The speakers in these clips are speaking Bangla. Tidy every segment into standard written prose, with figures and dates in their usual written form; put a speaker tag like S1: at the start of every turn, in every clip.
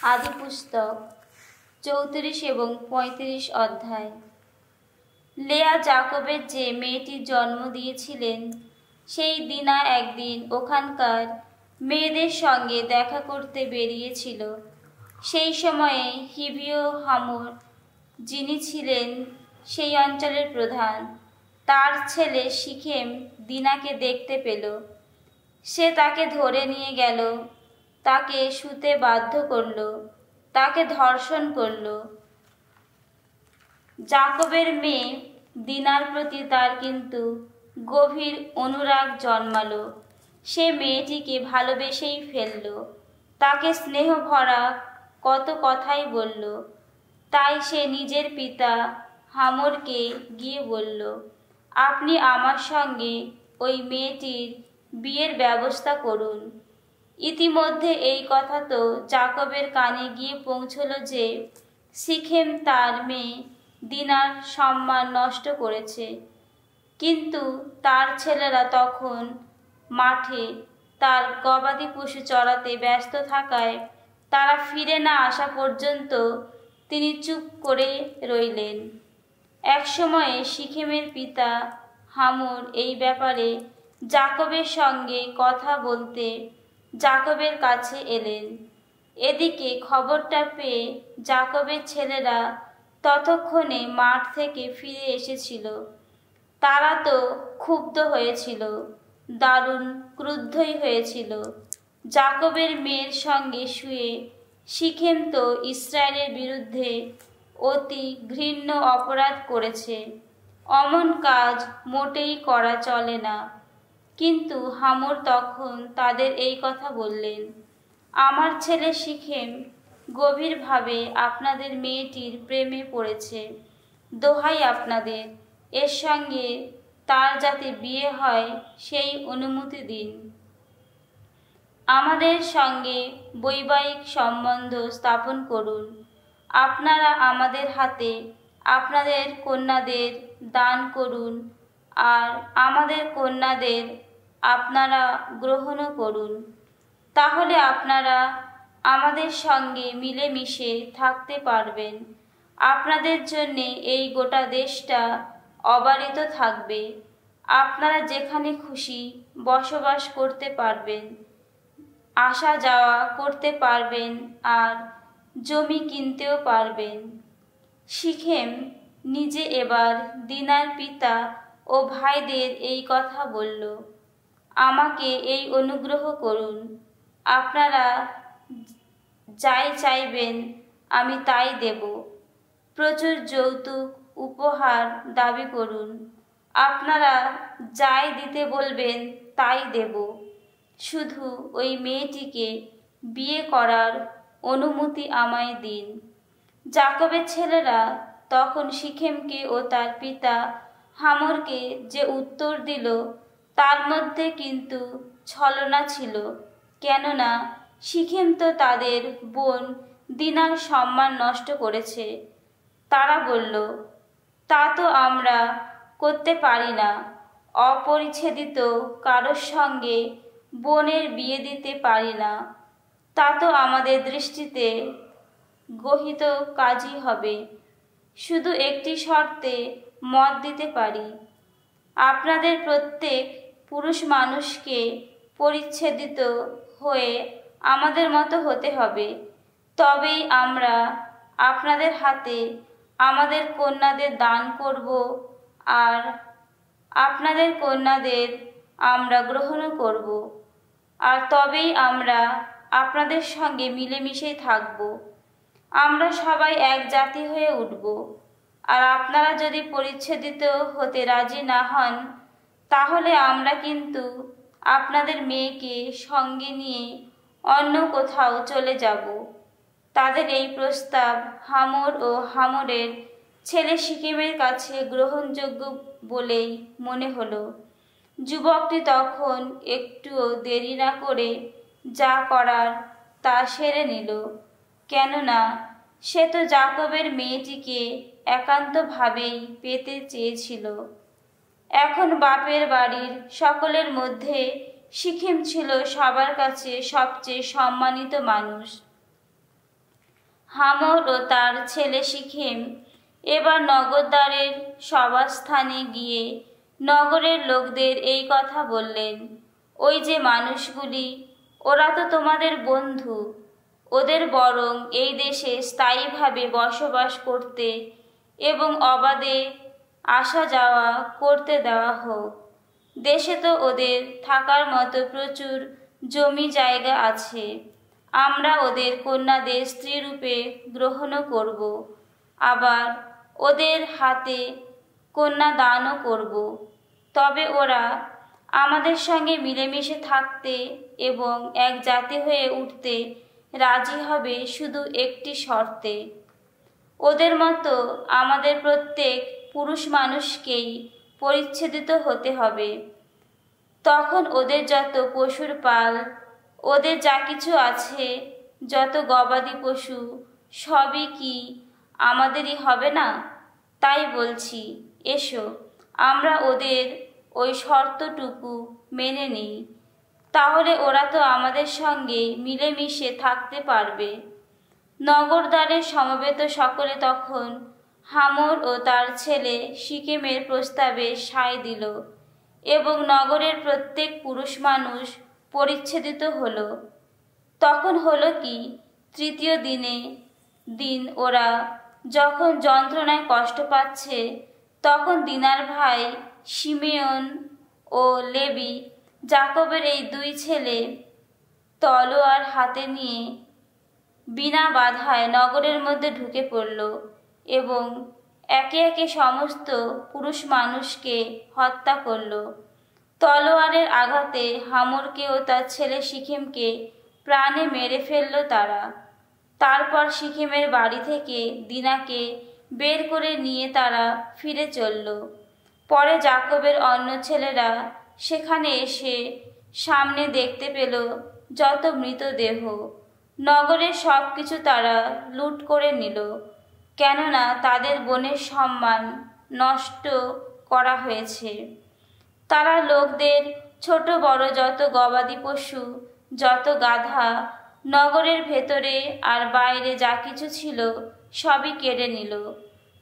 S1: আদি পুস্তক 34 এবং 35 অধ্যায়। লেয়া যাকবের যে মেয়েটির জন্ম দিয়েছিলেন, সেই দিনা একদিন ওখানকার মেয়েদের সঙ্গে দেখা করতে বেরিয়েছিল। সেই সময়ে হিব্রীয় হামর, যিনি ছিলেন সেই অঞ্চলের প্রধান, তার ছেলে সিখেম দিনাকে দেখতে পেল। সে তাকে ধরে নিয়ে গেল, তাকে শুতে বাধ্য করল, তাকে ধর্ষণ করল। যাকবের মেয়ে দিনার প্রতি তার কিন্তু গভীর অনুরাগ জন্মালো। সে মেয়েটিকে ভালোবেসেই ফেলল, তাকে স্নেহ ভরা কত কথাই বলল। তাই সে নিজের পিতা হামরকে গিয়ে বলল, আপনি আমার সঙ্গে ওই মেয়েটির বিয়ের ব্যবস্থা করুন। ইতিমধ্যে এই কথা তো যাকবের কানে গিয়ে পৌঁছল যে সিখেম তার মেয়ে দিনার সম্মান নষ্ট করেছে। কিন্তু তার ছেলেরা তখন মাঠে তার গবাদি পশু চড়াতে ব্যস্ত থাকায় তারা ফিরে না আসা পর্যন্ত তিনি চুপ করে রইলেন। একসময়ে সিখেমের পিতা হামর এই ব্যাপারে যাকবের সঙ্গে কথা বলতে যাকবের কাছে এলেন। এদিকে খবরটা পেয়ে যাকবের ছেলেরা ততক্ষণে মাঠ থেকে ফিরে এসেছিল। তারা তো ক্ষুব্ধ হয়েছিল, দারুণ ক্রুদ্ধই হয়েছিল। যাকবের মেয়ের সঙ্গে শুয়ে সিখেম তো ইসরায়েলের বিরুদ্ধে অতি ঘৃণ্য অপরাধ করেছে, অমন কাজ মোটেই করা চলে না। কিন্তু হামর তখন তাদের এই কথা বললেন, আমার ছেলে সিখেম গভীরভাবে আপনাদের মেয়েটির প্রেমে পড়েছে। দোহাই আপনাদের, এর সঙ্গে তার যাতে বিয়ে হয় সেই অনুমতি দিন। আমাদের সঙ্গে বৈবাহিক সম্বন্ধ স্থাপন করুন। আপনারা আমাদের হাতে আপনাদের কন্যাদের দান করুন, আর আমাদের কন্যাদের আপনারা গ্রহণও করুন। তাহলে আপনারা আমাদের সঙ্গে মিলেমিশে থাকতে পারবেন। আপনাদের জন্যে এই গোটা দেশটা অবারিত থাকবে। আপনারা যেখানে খুশি বসবাস করতে পারবেন, আসা যাওয়া করতে পারবেন, আর জমি কিনতেও পারবেন। সিখেম নিজে এবার দিনার পিতা ও ভাইদের এই কথা বলল, আমাকে এই অনুগ্রহ করুন, আপনারা যাই চাইবেন আমি তাই দেব। প্রচুর যৌতুক উপহার দাবি করুন, আপনারা যাই দিতে বলবেন তাই দেব। শুধু ওই মেয়েটিকে বিয়ে করার অনুমতি আমায় দিন। যাকবের ছেলেরা তখন সিখেমকে ও তার পিতা হামরকে যে উত্তর দিল, তার মধ্যে কিন্তু ছলনা ছিল। কেননা সিখেম তো তাদের বোন দিনার সম্মান নষ্ট করেছে। তারা বলল, তা তো আমরা করতে পারি না। অপরিচ্ছেদিত কারোর সঙ্গে বোনের বিয়ে দিতে পারি না। তা তো আমাদের দৃষ্টিতে গহিত কাজই হবে। শুধু একটি শর্তে মত দিতে পারি, আপনাদের প্রত্যেক পুরুষ মানুষকে পরিচ্ছেদিত হয়ে আমাদের মতো হতে হবে। তবেই আমরা আপনাদের হাতে আমাদের কন্যাদের দান করব, আর আপনাদের কন্যাদের আমরা গ্রহণও করব, আর তবেই আমরা আপনাদের সঙ্গে মিলেমিশেই থাকব। আমরা সবাই এক জাতি হয়ে উঠব। আর আপনারা যদি পরিচ্ছেদিত হতে রাজি না হন, তাহলে আমরা কিন্তু আপনাদের মেয়েকে সঙ্গে নিয়ে অন্য কোথাও চলে যাব। তাদের এই প্রস্তাব হামর ও হামরের ছেলে সিখেমের কাছে গ্রহণযোগ্য বলেই মনে হলো। যুবকটি তখন একটুও দেরি না করে যা করার তা সেরে নিল। কেননা সে তো যাকবের মেয়েটিকে একান্তভাবেই পেতে চেয়েছিল। এখন বাপের বাড়ির সকলের মধ্যে সিখেম ছিল সবার কাছে সবচেয়ে সম্মানিত মানুষ। হামর ও তার ছেলে সিখেম এবার নগরদ্বারের সভাস্থানে গিয়ে নগরের লোকদের এই কথা বললেন, ওই যে মানুষগুলি, ওরা তো তোমাদের বন্ধু, ওদের বরং এই দেশে স্থায়ীভাবে বসবাস করতে এবং অবাধে আসা যাওয়া করতে দেওয়া হোক। দেশে তো ওদের থাকার মতো প্রচুর জমি জায়গা আছে। আমরা ওদের কন্যাদের স্ত্রীরূপে গ্রহণও করব, আবার ওদের হাতে কন্যা দানও করব। তবে ওরা আমাদের সঙ্গে মিলেমিশে থাকতে এবং এক জাতি হয়ে উঠতে রাজি হবে শুধু একটি শর্তে। ওদের মতো আমাদের প্রত্যেক পুরুষ মানুষকেই পরিচ্ছেদিত হতে হবে। তখন ওদের যত পশুর পাল, ওদের যা কিছু আছে, যত গবাদি পশু, সবই কি আমাদেরই হবে না? তাই বলছি, এসো আমরা ওদের ওই শর্তটুকু মেনে নিই, তাহলে ওরা তো আমাদের সঙ্গে মিলেমিশে থাকতে পারবে। নগরদ্বারে সমবেত সকলে তখন হামর ও তার ছেলে সিকেমের প্রস্তাবে সায় দিল এবং নগরের প্রত্যেক পুরুষ মানুষ পরিচ্ছেদিত হলো। তখন হলো কি, তৃতীয় দিন ওরা যখন যন্ত্রণায় কষ্ট পাচ্ছে, তখন দিনার ভাই শিমেয়ন ও লেবি, যাকবের এই দুই ছেলে, তলোয়ার হাতে নিয়ে বিনা বাধায় নগরের মধ্যে ঢুকে পড়ল এবং একে একে সমস্ত পুরুষ মানুষকে হত্যা করল। তলোয়ারের আঘাতে হামরকে ও তার ছেলে সিখেমকে প্রাণে মেরে ফেলল তারা। তারপর সিখেমের বাড়ি থেকে দিনাকে বের করে নিয়ে তারা ফিরে চলল। পরে যাকবের অন্য ছেলেরা সেখানে এসে সামনে দেখতে পেল যত মৃতদেহ। নগরের সব কিছু তারা লুট করে নিল, কেননা তাদের বোনের সম্মান নষ্ট করা হয়েছে। তারা লোকদের ছোট বড় যত গবাদি পশু, যত গাধা, নগরের ভেতরে আর বাইরে যা কিছু ছিল সবই কেড়ে নিল।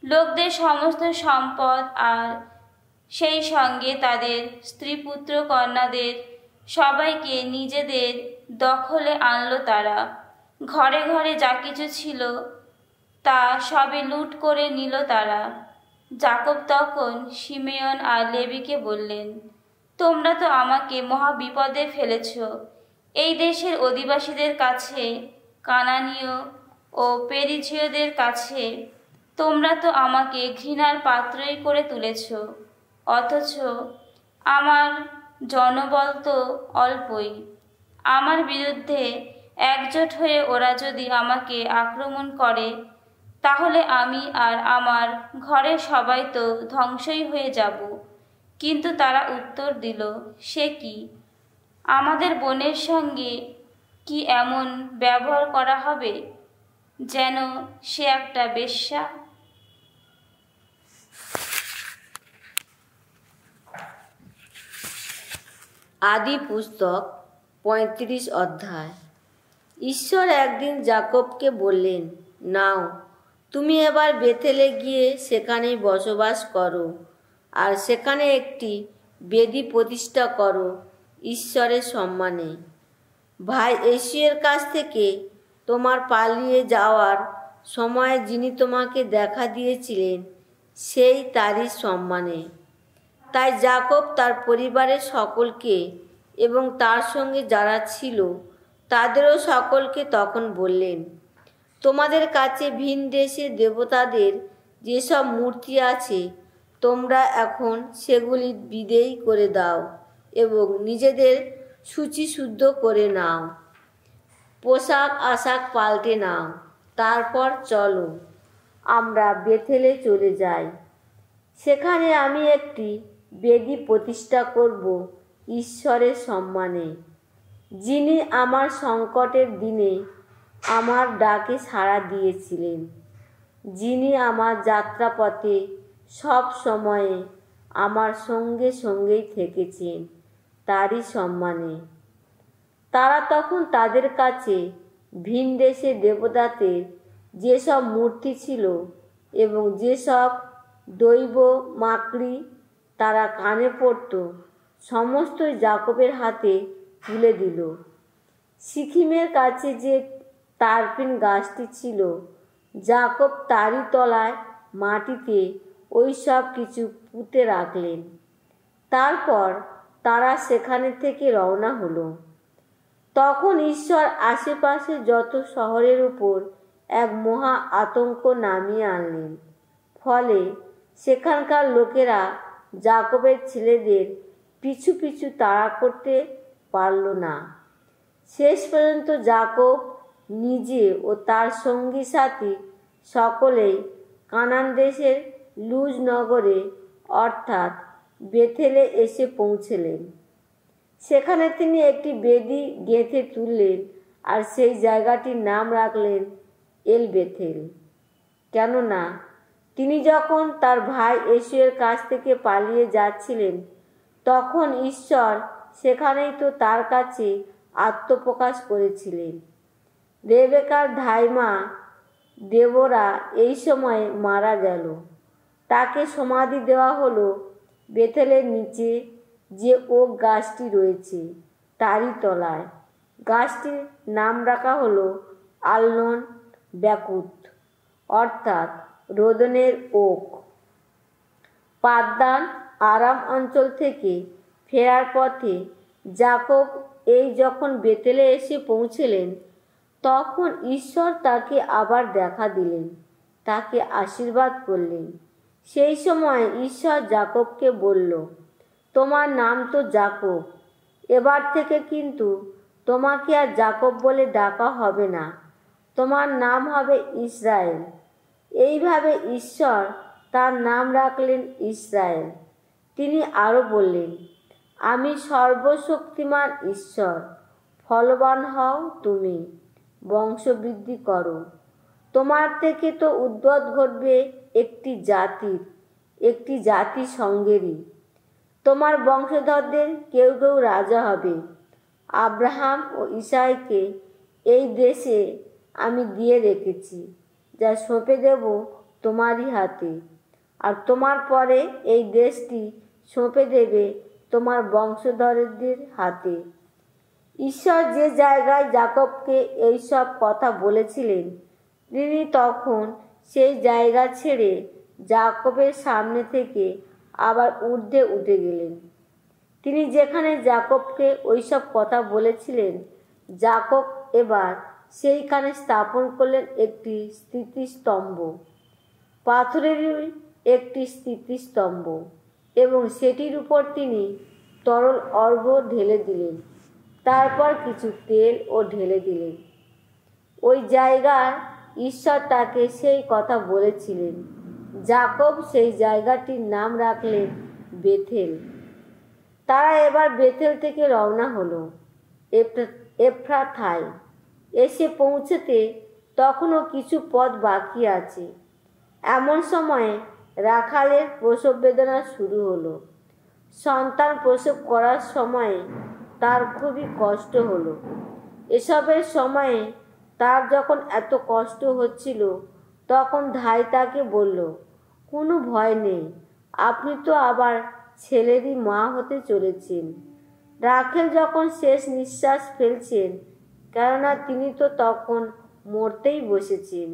S1: লোকদের সমস্ত সম্পদ আর সেই সঙ্গে তাদের স্ত্রী পুত্র কন্যাদের সবাইকে নিজেদের দখলে আনলো তারা। ঘরে ঘরে যা কিছু ছিল তা সবই লুট করে নিল তারা। যাকব তখন শিমেয়ন আর লেবিকে বললেন, তোমরা তো আমাকে মহা বিপদে ফেলেছ। এই দেশের অধিবাসীদের কাছে, কানানীয় ও পেরিজীয়দের কাছে তোমরা তো আমাকে ঘৃণার পাত্রই করে তুলেছ। অথচ আমার জনবল তো অল্পই। আমার বিরুদ্ধে একজোট হয়ে ওরা যদি আমাকে আক্রমণ করে, তাহলে আমি আর আমার ঘরের সবাই তো ধ্বংসই হয়ে যাব। কিন্তু তারা উত্তর দিল, সে কি? আমাদের বোনের সঙ্গে কি এমন ব্যবহার করা হবে যেন সে একটা বেশ্যা?
S2: আদি পুস্তক 35 অধ্যায়। ঈশ্বর একদিন যাকবকে বললেন, নাও তুমি এবার বেথেলে গিয়ে সেখানেই বসবাস করো, আর সেখানে একটি বেদি প্রতিষ্ঠা করো ঈশ্বরের সম্মানে। ভাই এশিয়ের কাছ থেকে তোমার পালিয়ে যাওয়ার সময় যিনি তোমাকে দেখা দিয়েছিলেন, সেই তারই সম্মানে। তাই যাকব তার পরিবারের সকলকে এবং তার সঙ্গে যারা ছিল তাদেরও সকলকে তখন বললেন, তোমাদের কাছে ভিন দেশের দেবতাদের যেসব মূর্তি আছে, তোমরা এখন সেগুলি বিদেয় করে দাও এবং নিজেদের শুচিশুদ্ধ করে নাও, পোশাক আশাক পাল্টে নাও। তারপর চলো আমরা বেথেলে চলে যাই। সেখানে আমি একটি বেদি প্রতিষ্ঠা করব ঈশ্বরের সম্মানে, যিনি আমার সংকটের দিনে আমার ডাকে সাড়া দিয়েছিলেন, যিনি আমার যাত্রাপথে সব সময়ে আমার সঙ্গে সঙ্গেই থেকেছেন, তারই সম্মানে। তারা তখন তাদের কাছে ভিন দেশে দেবতাদের যেসব মূর্তি ছিল এবং যেসব দৈব মাকড়ি তারা কানে পড়ত সমস্তই যাকবের হাতে তুলে দিল। সিকিমের কাছে যে তারপিন গাছটি ছিল, যাকব তারই তলায় মাটিতে ওই সব কিছু পুঁতে রাখলেন। তারপর তারা সেখানে থেকে রওনা হলো। তখন ঈশ্বর আশেপাশে যত শহরের উপর এক মহা আতঙ্ক নামিয়ে আনলেন। ফলে সেখানকার লোকেরা যাকবের ছেলেদের পিছু পিছু তাড়া করতে পারল না। শেষ পর্যন্ত যাকব নিজে ও তার সঙ্গী সাথী সকলেই কানান দেশের লুজ নগরে অর্থাৎ বেথেলে এসে পৌঁছলেন। সেখানে তিনি একটি বেদি গেঁথে তুললেন আর সেই জায়গাটির নাম রাখলেন এল বেথেল। কেননা তিনি যখন তার ভাই এসুয়ের কাছ থেকে পালিয়ে যাচ্ছিলেন, তখন ঈশ্বর সেখানেই তো তার কাছে আত্মপ্রকাশ করেছিলেন। রেবেকার ধাইমা দেবোরা এই সময়ে মারা গেল। তাকে সমাধি দেওয়া হলো বেথেলের নিচে যে ওক গাছটি রয়েছে তারই তলায়। গাছটির নাম রাখা হলো আলনন ব্যাকুত, অর্থাৎ রোদনের ওক। পাদ্দান আরাম অঞ্চল থেকে ফেরার পথে যাকব এই যখন বেতেলে এসে পৌঁছলেন, তখন ঈশ্বর তাকে আবার দেখা দিলেন, তাকে আশীর্বাদ করলেন। সেই সময় ঈশ্বর যাকবকে বলল, তোমার নাম তো যাকব, এবার থেকে কিন্তু তোমাকে আর যাকব বলে ডাকা হবে না, তোমার নাম হবে ইসরায়েল। এইভাবে ঈশ্বর তার নাম রাখলেন ইসরায়েল। তিনি আরও বললেন, আমি সর্বশক্তিমান ঈশ্বর, ফলবান হও তুমি, বংশবৃদ্ধি করো। তোমার থেকে তো উদ্ভব ঘটবে একটি জাতি সঙ্গেরই। তোমার বংশধরদের কেউ কেউ রাজা হবে। আব্রাহাম ও ইসাইকে এই দেশে আমি দিয়ে রেখেছি, যা সঁপে দেব তোমারই হাতে, আর তোমার পরে এই দেশটি সঁপে দেবে তোমার বংশধরদের হাতে। ঈশ্বর যে জায়গায় যাকবকে এইসব কথা বলেছিলেন, তিনি তখন সেই জায়গা ছেড়ে যাকবের সামনে থেকে আবার ঊর্ধ্বে উঠে গেলেন। তিনি যেখানে যাকবকে ওইসব কথা বলেছিলেন, যাকব এবার সেইখানে স্থাপন করলেন একটি স্থিতিস্তম্ভ, পাথরেরই একটি স্থিতিস্তম্ভ, এবং সেটির উপর তিনি তরল অর্ঘ্য ঢেলে দিলেন। তারপর কিছু তেল ও ঢেলে দিলেন। ওই জায়গায় ঈশ্বর তাকে সেই কথা বলেছিলেন। যাকব সেই জায়গাটির নাম রাখলেন বেথেল। তারা এবার বেথেল থেকে রওনা হলো এফ্রাথায়। এসে পৌঁছতে তখনও কিছু পথ বাকি আছে। এমন সময়ে রাখালের প্রসব বেদনা শুরু হলো। সন্তান প্রসব করার সময়ে তার খুবই কষ্ট হলো। এসবের সময়ে তার যখন এত কষ্ট হচ্ছিল, তখন ধাই তাকে বলল, কোনো ভয় নেই, আপনি তো আবার ছেলেরই মা হতে চলেছেন। রাখেল যখন শেষ নিঃশ্বাস ফেলছেন, কেননা তিনি তো তখন মরতেই বসেছেন,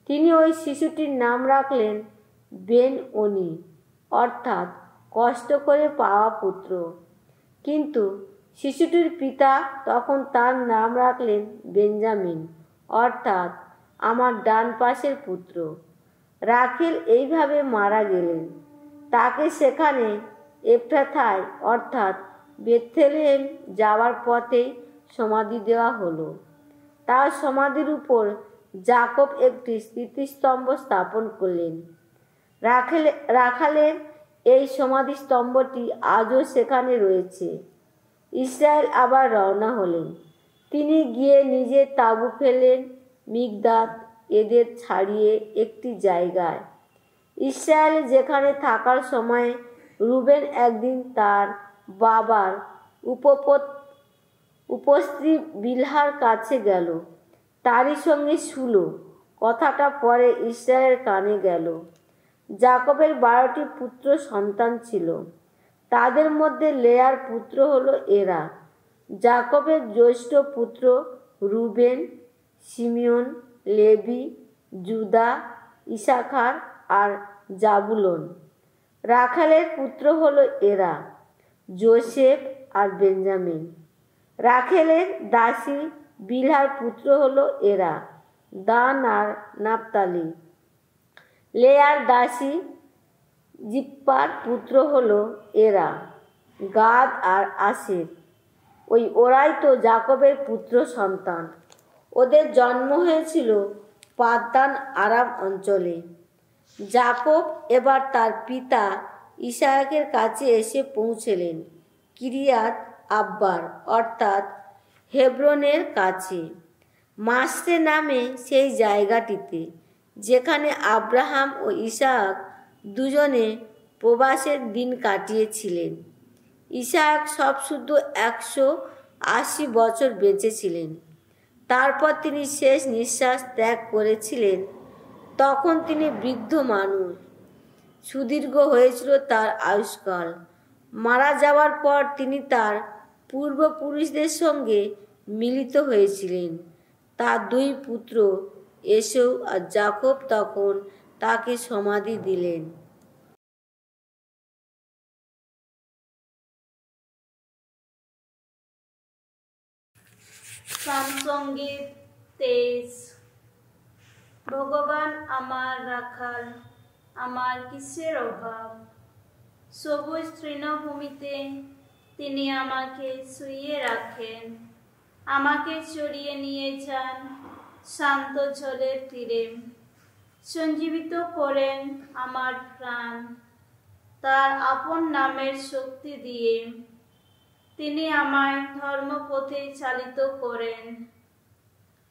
S2: তিনি ওই শিশুটির নাম রাখলেন বেন ওনি, অর্থাৎ কষ্ট করে পাওয়া পুত্র। কিন্তু শিশুটির পিতা তখন তার নাম রাখলেন বেঞ্জামিন, অর্থাৎ আমার ডান পাশের পুত্র। রাখেল এইভাবে মারা গেলেন। তাকে সেখানে এফ্রাথায় অর্থাৎ বেথলেহেম যাওয়ার পথেই সমাধি দেওয়া হলো। তার সমাধির উপর যাকব একটি স্মৃতিস্তম্ভ স্থাপন করলেন। রাখালের এই সমাধিস্তম্ভটি আজও সেখানে রয়েছে। ইসরায়েল আবার রওনা হলেন। তিনি গিয়ে নিজে তাঁবু ফেললেন মিকদাত এদের ছাড়িয়ে একটি জায়গায়। ইসরায়েল যেখানে থাকার সময় রুবেন একদিন তার বাবার উপস্ত্রী বিলহার কাছে গেল, তারই সঙ্গে শুলো কথাটা পরে ইসরায়েলের কানে গেল। যাকবের 12টি পুত্র সন্তান ছিল। তাদের মধ্যে লেয়ার পুত্র হলো এরা। যাকবের জ্যেষ্ঠ পুত্র রুবেন, শিমিয়ন, লেবি, জুদা, ইসাখার আর জাবুলন। রাখালের পুত্র হলো এরা, যোসেফ আর বেঞ্জামিন। রাখেলের দাসী বিলহার পুত্র হলো এরা, দান আর নাপতালি। লেয়ার দাসী জিপ্পার পুত্র হলো এরা, গাদ আর আশের। ওরাই তো যাকবের পুত্র সন্তান। ওদের জন্ম হয়েছিল পাদ্দান আরাম অঞ্চলে। যাকব এবার তার পিতা ইসহাকের কাছে এসে পৌঁছলেন কিরিয়াত আব্বার অর্থাৎ হেব্রনের কাছে, মাসরে নামে সেই জায়গাটিতে যেখানে আব্রাহাম ও ইসহাক দুজনে প্রবাসের দিন কাটিয়েছিলেন। ইসহাক সবশুদ্ধ 180 বছর বেঁচেছিলেন। তারপর তিনি শেষ নিঃশ্বাস ত্যাগ করেছিলেন। তখন তিনি বৃদ্ধ মানুষ। সুদীর্ঘ হয়েছিল তার আয়ুষ্কাল। মারা যাওয়ার পর তিনি তার পূর্বপুরুষদের সঙ্গে মিলিত হয়েছিলেন। তার 2 পুত্র এসৌ আর যাকব তখন তাকে সমাধি দিলেন।
S1: সঙ্গীত 23। ভগবান আমার রাখাল, আমার কিসের অভাব। সবুজ তৃণভূমিতে তিনি আমাকে শুইয়ে রাখেন, আমাকে চড়িয়ে নিয়ে যান শান্ত জলের তীরে। সঞ্জীবিত করেন আমার প্রাণ তার আপন নামের শক্তি দিয়ে। তিনি আমায় ধর্মপথে চালিত করেন।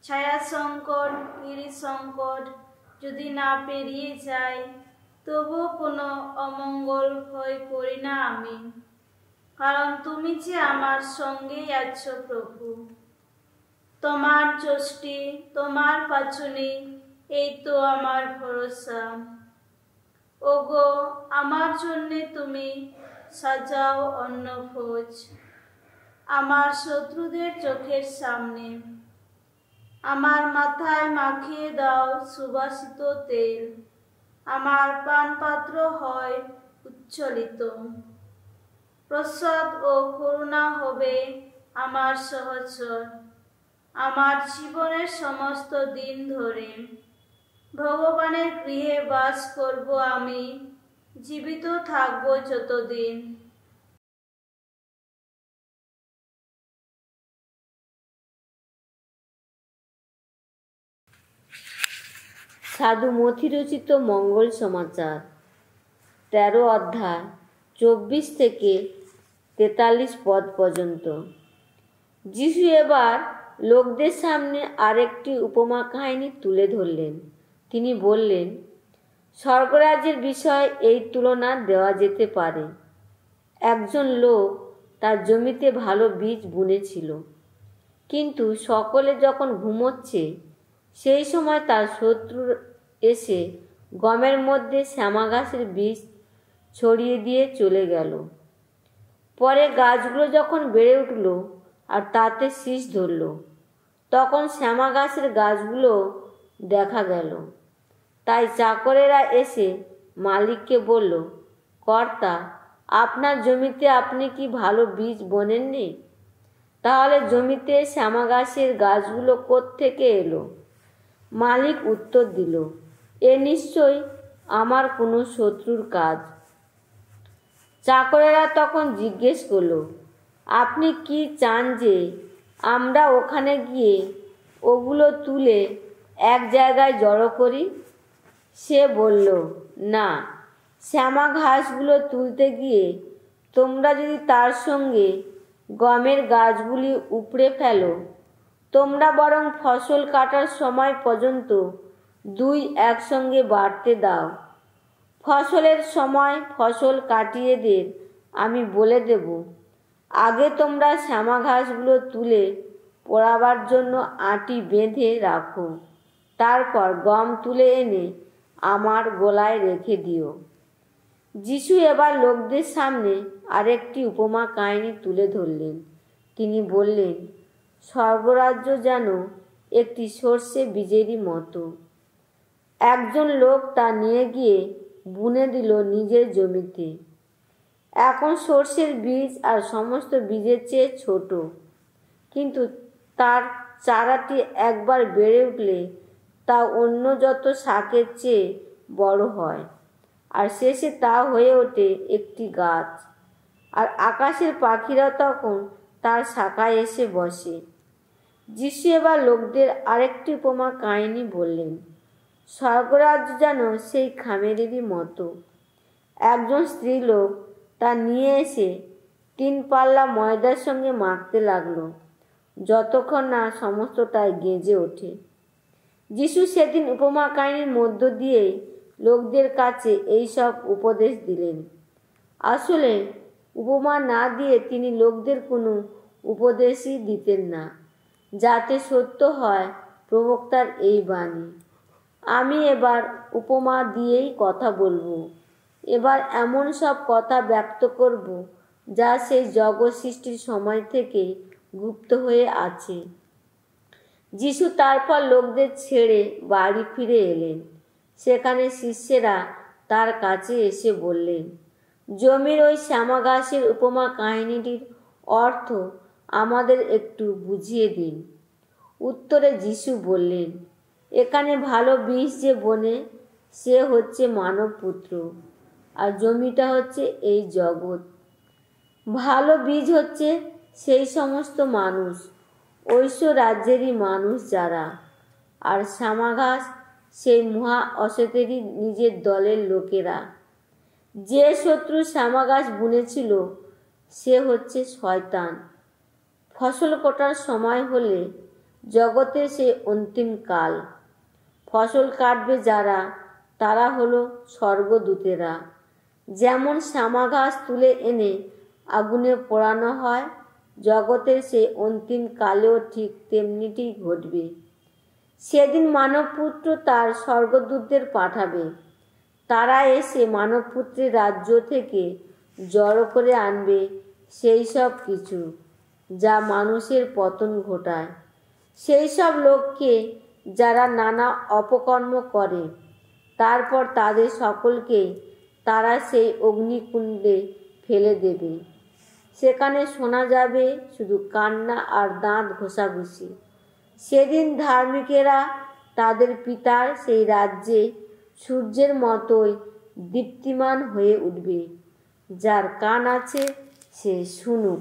S1: ছায়া সংকট, গিরি সংকট যদি না পেরিয়ে যায়, তবু কোনো অমঙ্গল ভয় করি না আমি, কারণ তুমি যে আমার সঙ্গেই আছো প্রভু। তোমার যষ্টি, তোমার পাচনি, এই তো আমার ভরসা। ওগো, আমার জন্যে তুমি সাজাও অন্নভোজ আমার শত্রুদের চোখের সামনে। আমার মাথায় মাখিয়ে দাও সুবাসিত তেল, আমার পানপাত্র হয় উচ্ছ্বলিত। প্রসাদ ও করুণা হবে আমার সহচর আমার জীবনের সমস্ত দিন ধরে। ভগবানের গৃহে বাস করব আমি, জীবিত থাকব যতদিন।
S2: সাধু মথি রচিত মঙ্গল সমাচার 13 অধ্যায় 24 থেকে 43 পদ পর্যন্ত। যিশু এবার লোকদের সামনে আরেকটি উপমা কাহিনী তুলে ধরলেন। তিনি বললেন, স্বর্গরাজ্যের বিষয়ে এই তুলনা দেওয়া যেতে পারে। একজন লোক তার জমিতে ভালো বীজ বুনেছিল, কিন্তু সকলে যখন ঘুমোচ্ছে সেই সময় তার শত্রু এসে গমের মধ্যে শ্যামা গাছের বীজ ছড়িয়ে দিয়ে চলে গেল। পরে গাছগুলো যখন বেড়ে উঠল আর তাতে শীষ ধরল, তখন শ্যামা গাছের গাছগুলো দেখা গেল। তাই চাকরেরা এসে মালিককে বলল, কর্তা, আপনার জমিতে আপনি কি ভালো বীজ বোনেননি? তাহলে জমিতে শ্যামা গাছের গাছগুলো কোত্থেকে এলো? মালিক উত্তর দিল, এ নিশ্চয়ই আমার কোনো শত্রুর কাজ। চাকরেরা তখন জিজ্ঞেস করল, আপনি কি চান যে আমরা ওখানে গিয়ে ওগুলো তুলে এক জায়গায় জড়ো করি? সে বলল, না, শ্যামা ঘাসগুলো তুলতে গিয়ে তোমরা যদি তার সঙ্গে গমের গাছগুলি উপড়ে ফেলো, তোমরা বরং ফসল কাটার সময় পর্যন্ত 2 একসঙ্গে বাড়তে দাও। ফসলের সময় ফসল কাটিয়েদের আমি বলে দেব, আগে তোমরা শ্যামা ঘাসগুলো তুলে পোড়াবার জন্য আঁটি বেঁধে রাখো, তারপর গম তুলে এনে আমার গোলায় রেখে দিও। যিশু এবার লোকদের সামনে আরেকটি উপমা কাহিনী তুলে ধরলেন। তিনি বললেন, স্বর্গরাজ্য যেন একটি সর্ষে বীজেরই মতো। একজন লোক তা নিয়ে গিয়ে বুনে দিল নিজের জমিতে। এখন সর্ষের বীজ আর সমস্ত বীজের চেয়ে ছোট, কিন্তু তার চারাটি একবার বেড়ে উঠলে তা অন্য যত শাকের চেয়ে বড় হয়, আর শেষে তা হয়ে ওঠে একটি গাছ, আর আকাশের পাখিরা তখন তার শাখায় এসে বসে। যিশু এবার লোকদের আরেকটি উপমা কাহিনী বললেন। স্বর্গরাজ্য যেন সেই খামেরেরই মতো। একজন স্ত্রীলোক তা নিয়ে এসে 3 পাল্লা ময়দার সঙ্গে মাখতে লাগলো, যতক্ষণ না সমস্তটাই গেঁজে ওঠে। যিশু সেদিন উপমা কাহিনীর মধ্য দিয়েই লোকদের কাছে এই সব উপদেশ দিলেন। আসলে উপমা না দিয়ে তিনি লোকদের কোনো উপদেশই দিতেন না, যাতে সত্য হয় প্রবক্তার এই বাণী। আমি এবার উপমা দিয়েই কথা বলবো। এবার এমন সব কথা ব্যক্ত করব যা সেই জগৎ সৃষ্টির সময় থেকে গুপ্ত হয়ে আছে। যিশু তারপর লোকদের ছেড়ে বাড়ি ফিরে এলেন। সেখানে শিষ্যেরা তার কাছে এসে বললেন, জমির ওই শ্যামা গাছের উপমা কাহিনীটির অর্থ আমাদের একটু বুঝিয়ে দিন। উত্তরে যিশু বললেন, এখানে ভালো বীজ যে বোনে সে হচ্ছে মানব পুত্র, আর জমিটা হচ্ছে এই জগৎ। ভালো বীজ হচ্ছে সেই সমস্ত মানুষ, ঐশ্ব রাজ্যেরই মানুষ যারা, আর শ্যামা ঘাস সেই মহা অসতেরই নিজের দলের লোকেরা। যে শত্রু শ্যামা গাছ বুনেছিল সে হচ্ছে শয়তান। ফসল কাটার সময় হলে জগতে সে অন্তিম কাল। ফসল কাটবে যারা, তারা হলো স্বর্গদূতেরা। যেমন শ্যামা ঘাস তুলে এনে আগুনে পোড়ানো হয় জগতের সেই অন্তিম কালেও ঠিক তেমনিটি ঘটবে। সেদিন মানবপুত্র তার স্বর্গদূতদের পাঠাবে। তারা এসে মানবপুত্রের রাজ্য থেকে জড়ো করে আনবে সেই সব কিছু যা মানুষের পতন ঘটায়, সেই সব লোককে যারা নানা অপকর্ম করে। তারপর তাদের সকলকে তারা সেই অগ্নিকুণ্ডে ফেলে দেবে। সেখানে শোনা যাবে শুধু কান্না আর দাঁত ঘষাঘষি। সেদিন ধার্মিকেরা তাদের পিতার সেই রাজ্যে সূর্যের মতোই দীপ্তিমান হয়ে উঠবে। যার কান আছে সে শুনুক।